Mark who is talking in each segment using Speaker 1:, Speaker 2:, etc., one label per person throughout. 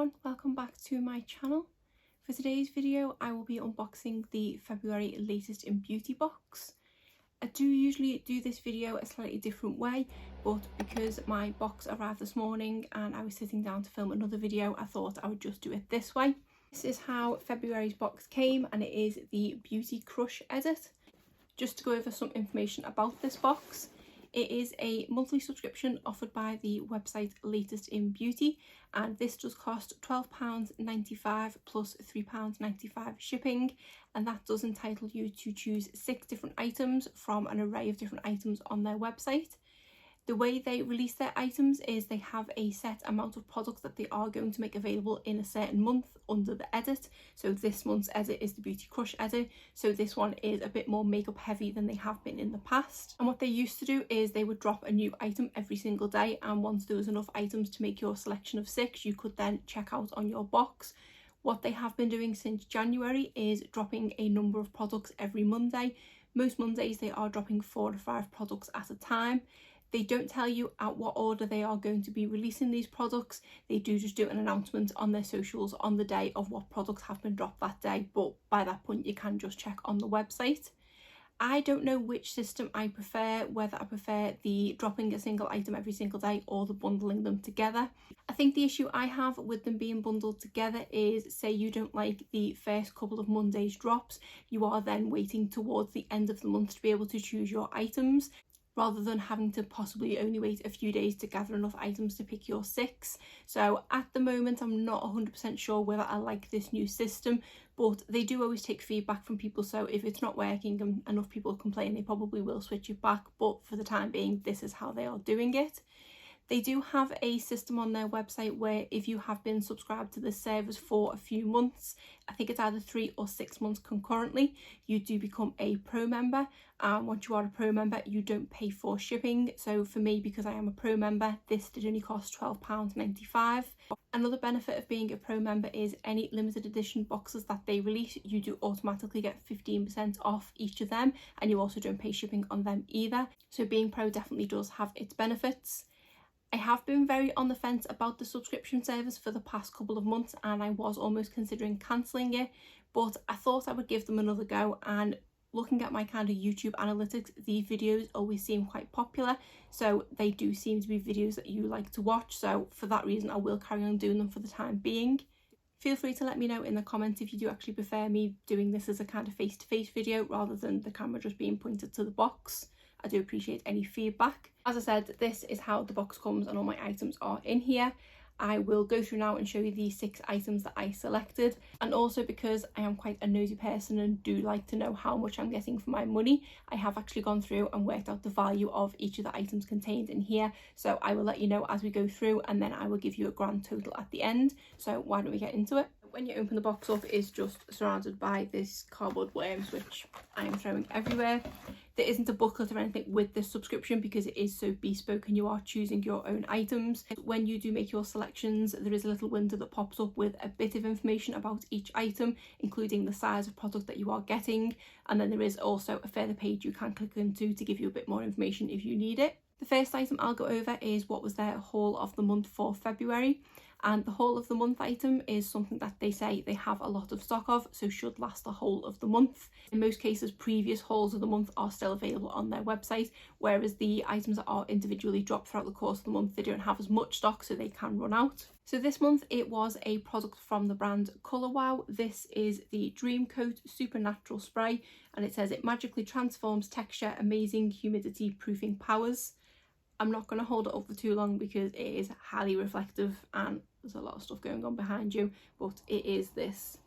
Speaker 1: everyone, welcome back to my channel. For today's video I will be unboxing the February latest in beauty box. I do usually do this video a slightly different way, but because my box arrived this morning and I was sitting down to film another video, I thought I would just do it this way. This is how February's box came, and it is the Beauty Crush edit. Just to go over some information about this box, it is a monthly subscription offered by the website Latest in Beauty, and this does cost £12.95 plus £3.95 shipping, and that does entitle you to choose 6 different items from an array of different items on their website. The way they release their items is they have a set amount of products that they are going to make available in a certain month under the edit. So this month's edit is the Beauty Crush edit, so this one is a bit more makeup heavy than they have been in the past. And what they used to do is they would drop a new item every single day, and once there was enough items to make your selection of 6, you could then check out on your box. What they have been doing since January is dropping a number of products every Monday. Most Mondays they are dropping 4 to 5 products at a time. They don't tell you at what order they are going to be releasing these products. They do just do an announcement on their socials on the day of what products have been dropped that day, but by that point you can just check on the website. I don't know which system I prefer, whether I prefer the dropping a single item every single day or the bundling them together. I think the issue I have with them being bundled together is, say you don't like the first couple of Mondays drops, you are then waiting towards the end of the month to be able to choose your items, rather than having to possibly only wait a few days to gather enough items to pick your 6. So at the moment I'm not 100% sure whether I like this new system, but they do always take feedback from people, so if it's not working and enough people complain, they probably will switch it back, but for the time being this is how they are doing it. They do have a system on their website where if you have been subscribed to the service for a few months, I think it's either 3 or 6 months concurrently, you do become a pro member, and once you are a pro member you don't pay for shipping. So for me, because I am a pro member, this did only cost £12.95. Another benefit of being a pro member is any limited edition boxes that they release, you do automatically get 15% off each of them, and you also don't pay shipping on them either. So being pro definitely does have its benefits. I have been very on the fence about the subscription service for the past couple of months, and I was almost considering cancelling it, but I thought I would give them another go, and looking at my kind of YouTube analytics, the videos always seem quite popular, so they do seem to be videos that you like to watch, so for that reason I will carry on doing them for the time being. Feel free to let me know in the comments if you do actually prefer me doing this as a kind of face-to-face video rather than the camera just being pointed to the box. I do appreciate any feedback. As I said, this is how the box comes and all my items are in here. I will go through now and show you the 6 items that I selected, and also because I am quite a nosy person and do like to know how much I'm getting for my money, I have actually gone through and worked out the value of each of the items contained in here, so I will let you know as we go through, and then I will give you a grand total at the end. So why don't we get into it? When you open the box up, it's just surrounded by this cardboard worms which I am throwing everywhere. There isn't a booklet or anything with this subscription because it is so bespoke and you are choosing your own items. When you do make your selections, there is a little window that pops up with a bit of information about each item, including the size of product that you are getting, and then there is also a further page you can click into to give you a bit more information if you need it. The first item I'll go over is what was their haul of the month for February. And the haul of the month item is something that they say they have a lot of stock of, so should last the whole of the month. In most cases, previous hauls of the month are still available on their website, whereas the items that are individually dropped throughout the course of the month, they don't have as much stock, so they can run out. So this month it was a product from the brand Colour Wow. This is the Dream Coat Supernatural Spray, and it says it magically transforms texture, amazing humidity proofing powers. I'm not going to hold it up for too long because it is highly reflective and there's a lot of stuff going on behind you, but it is this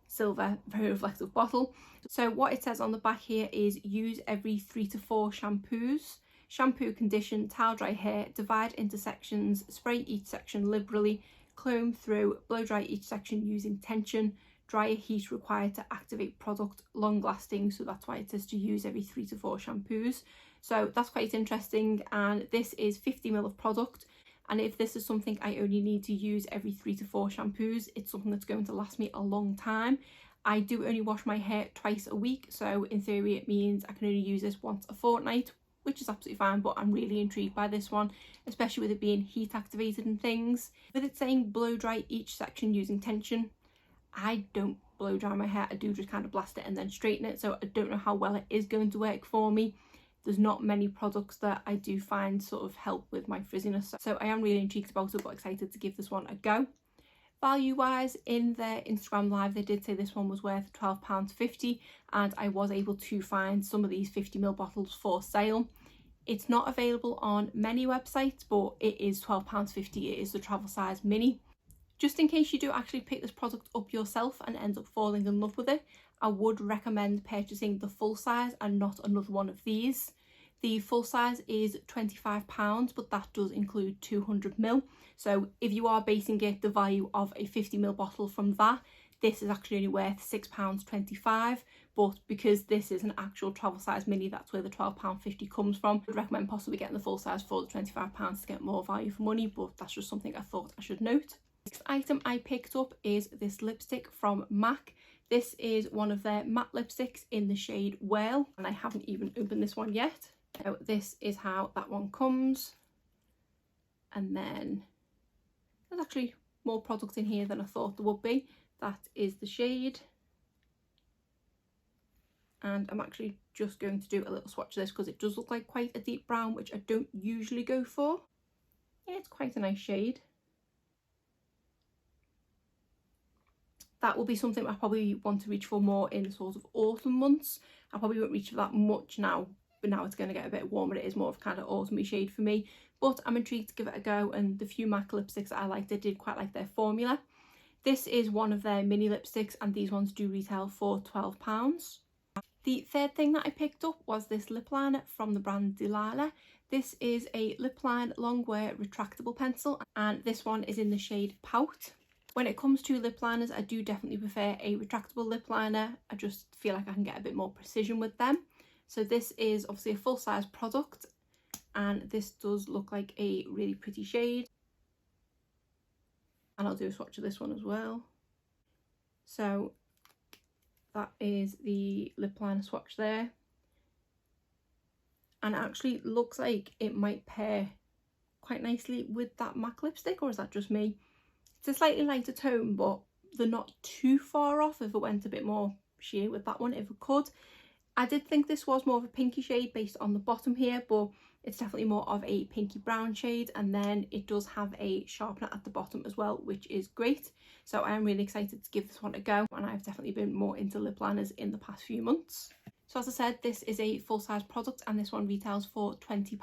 Speaker 1: silver, very reflective bottle. So what it says on the back here is use every 3 to 4 shampoos. Shampoo, condition, towel dry hair, divide into sections, spray each section liberally, comb through, blow dry each section using tension, dryer heat required to activate product, long lasting, so that's why it says to use every 3 to 4 shampoos. So that's quite interesting, and this is 50ml of product, and if this is something I only need to use every 3 to 4 shampoos, it's something that's going to last me a long time. I do only wash my hair twice a week, so in theory it means I can only use this once a fortnight, which is absolutely fine, but I'm really intrigued by this one, especially with it being heat activated and things. With it saying blow dry each section using tension, I don't blow dry my hair. I do just kind of blast it and then straighten it, so I don't know how well it is going to work for me. There's not many products that I do find sort of help with my frizziness, so I am really intrigued about it, but excited to give this one a go. Value wise, in their Instagram live they did say this one was worth £12.50, and I was able to find some of these 50ml bottles for sale. It's not available on many websites, but it is £12.50. It is the travel size mini. Just in case you do actually pick this product up yourself and end up falling in love with it, I would recommend purchasing the full size and not another one of these. The full size is £25, but that does include 200ml. So if you are basing it the value of a 50ml bottle from that, this is actually only worth £6.25. But because this is an actual travel size mini, that's where the £12.50 comes from. I'd recommend possibly getting the full size for the £25 to get more value for money, but that's just something I thought I should note. The next item I picked up is this lipstick from MAC. This is one of their matte lipsticks in the shade Whale, and I haven't even opened this one yet. So this is how that one comes, and then there's actually more product in here than I thought there would be. That is the shade, and I'm actually just going to do a little swatch of this because it does look like quite a deep brown, which I don't usually go for. Yeah, it's quite a nice shade. That will be something I probably want to reach for more in the sort of autumn months. I probably won't reach for that much now, but now it's going to get a bit warmer. It is more of kind of autumny shade for me, but I'm intrigued to give it a go. And the few MAC lipsticks that I liked, I did quite like their formula. This is one of their mini lipsticks, and these ones do retail for £12. The third thing that I picked up was this lip liner from the brand Delilah. This is a lip line long wear retractable pencil, and this one is in the shade Pout. When it comes to lip liners, I do definitely prefer a retractable lip liner. I just feel like I can get a bit more precision with them. So this is obviously a full-size product, and this does look like a really pretty shade. And I'll do a swatch of this one as well. So that is the lip liner swatch there. And it actually looks like it might pair quite nicely with that MAC lipstick, or is that just me? It's a slightly lighter tone, but they're not too far off if it went a bit more sheer with that one, if it could. I did think this was more of a pinky shade based on the bottom here, but it's definitely more of a pinky brown shade, and then it does have a sharpener at the bottom as well, which is great. So I am really excited to give this one a go, and I've definitely been more into lip liners in the past few months. So as I said, this is a full-size product, and this one retails for £20.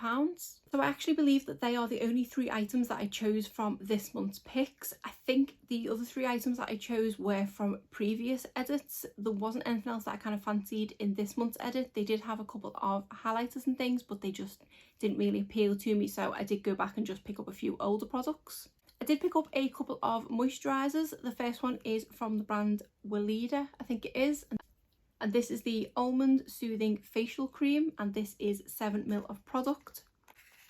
Speaker 1: So I actually believe that they are the only 3 items that I chose from this month's picks. I think the other 3 items that I chose were from previous edits. There wasn't anything else that I kind of fancied in this month's edit. They did have a couple of highlighters and things, but they just didn't really appeal to me, so I did go back and just pick up a few older products. I did pick up a couple of moisturisers. The first one is from the brand Weleda, I think it is. And this is the Almond Soothing Facial Cream, and this is 7ml of product.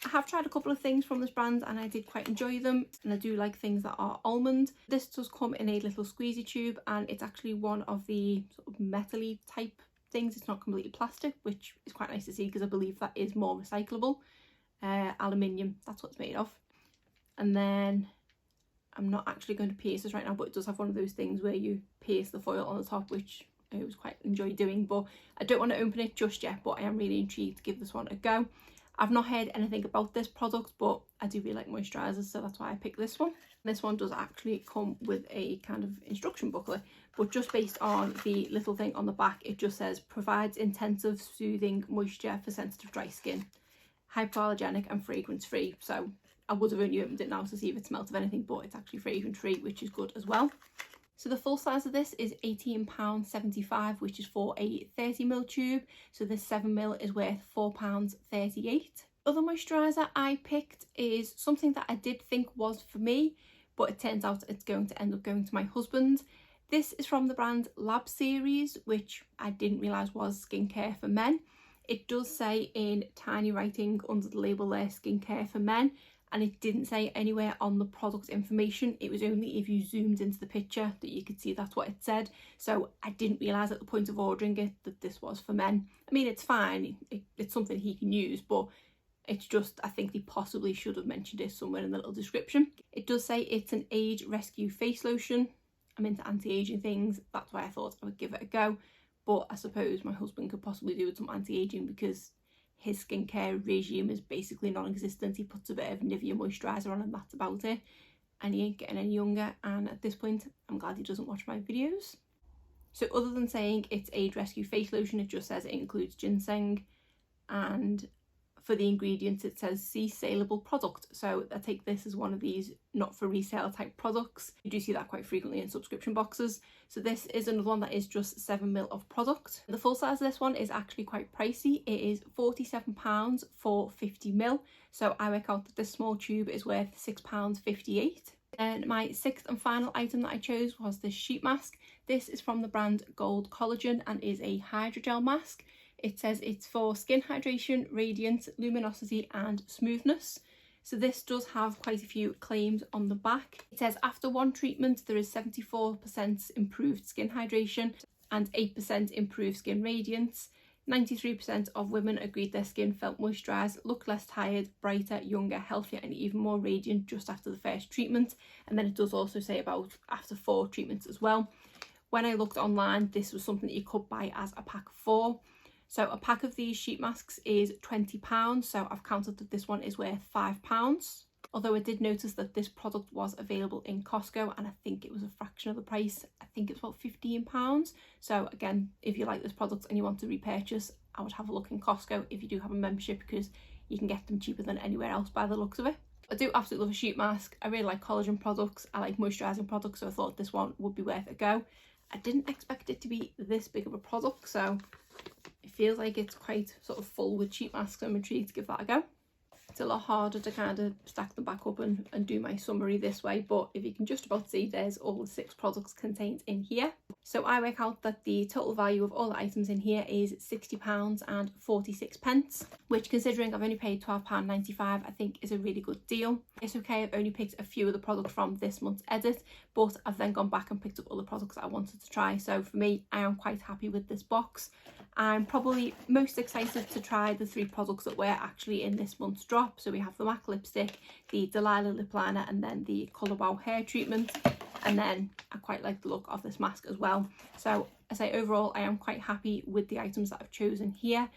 Speaker 1: I have tried a couple of things from this brand and I did quite enjoy them, and I do like things that are almond. This does come in a little squeezy tube, and it's actually one of the sort of metal-y type things. It's not completely plastic, which is quite nice to see because I believe that is more recyclable. Aluminium, that's what it's made of. And then I'm not actually going to pierce this right now, but it does have one of those things where you pierce the foil on the top, which I always quite enjoy doing, but I don't want to open it just yet, but I am really intrigued to give this one a go. I've not heard anything about this product, but I do really like moisturisers, so that's why I picked this one. This one does actually come with a kind of instruction booklet, but just based on the little thing on the back, it just says provides intensive soothing moisture for sensitive dry skin, hypoallergenic and fragrance free. So I would have only opened it now to see if it smelt of anything, but it's actually fragrance free, which is good as well. So the full size of this is £18.75, which is for a 30ml tube. So this 7ml is worth £4.38. Other moisturiser I picked is something that I did think was for me, but it turns out it's going to end up going to my husband. This is from the brand Lab Series, which I didn't realise was skincare for men. It does say in tiny writing under the label there, skincare for men. and it didn't say anywhere on the product information. It was only if you zoomed into the picture that you could see that's what it said. So I didn't realise at the point of ordering it that this was for men. I mean, it's fine, it's something he can use, but it's just, I think they possibly should have mentioned it somewhere in the little description. It does say it's an age rescue face lotion. I'm into anti-aging things, that's why I thought I would give it a go. But I suppose my husband could possibly do with some anti-aging because his skincare regime is basically non-existent. He puts a bit of Nivea moisturiser on and that's about it. And he ain't getting any younger, and at this point I'm glad he doesn't watch my videos. So other than saying it's age rescue face lotion, it just says it includes ginseng, and for the ingredients it says see saleable product. So I take this as one of these not for resale type products. You do see that quite frequently in subscription boxes. So this is another one that is just 7ml of product. The full size of this one is actually quite pricey. It is £47 for 50ml. So I work out that this small tube is worth £6.58. And my sixth and final item that I chose was this sheet mask. This is from the brand Gold Collagen and is a hydrogel mask. It says it's for skin hydration, radiance, luminosity and smoothness. So this does have quite a few claims on the back. It says after one treatment there is 74% improved skin hydration and 8% improved skin radiance. 93% of women agreed their skin felt moisturised, looked less tired, brighter, younger, healthier and even more radiant just after the first treatment. And then it does also say about after 4 treatments as well. When I looked online, this was something that you could buy as a pack of 4. So a pack of these sheet masks is £20, so I've counted that this one is worth £5. Although I did notice that this product was available in Costco and I think it was a fraction of the price. I think it's about £15. So again, if you like this product and you want to repurchase, I would have a look in Costco if you do have a membership, because you can get them cheaper than anywhere else by the looks of it. I do absolutely love a sheet mask. I really like collagen products. I like moisturising products, so I thought this one would be worth a go. I didn't expect it to be this big of a product, so it feels like it's quite sort of full with sheet masks. I'm intrigued to give that a go. It's a lot harder to kind of stack them back up and do my summary this way, but if you can just about see, there's all the 6 products contained in here. So I work out that the total value of all the items in here is £60.46, which, considering I've only paid £12.95, I think is a really good deal. It's okay, I've only picked a few of the products from this month's edit, but I've then gone back and picked up other products that I wanted to try. So for me, I am quite happy with this box. I'm probably most excited to try the 3 products that were actually in this month's drop. So we have the MAC lipstick, the Delilah lip liner and then the Colour Wow hair treatment. And then I quite like the look of this mask as well. So I say overall I am quite happy with the items that I've chosen here.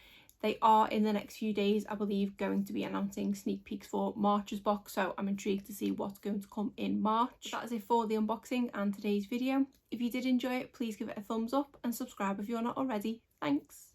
Speaker 1: They are in the next few days, I believe, going to be announcing sneak peeks for March's box, so I'm intrigued to see what's going to come in March. That is it for the unboxing and today's video. If you did enjoy it, please give it a thumbs up and subscribe if you're not already. Thanks.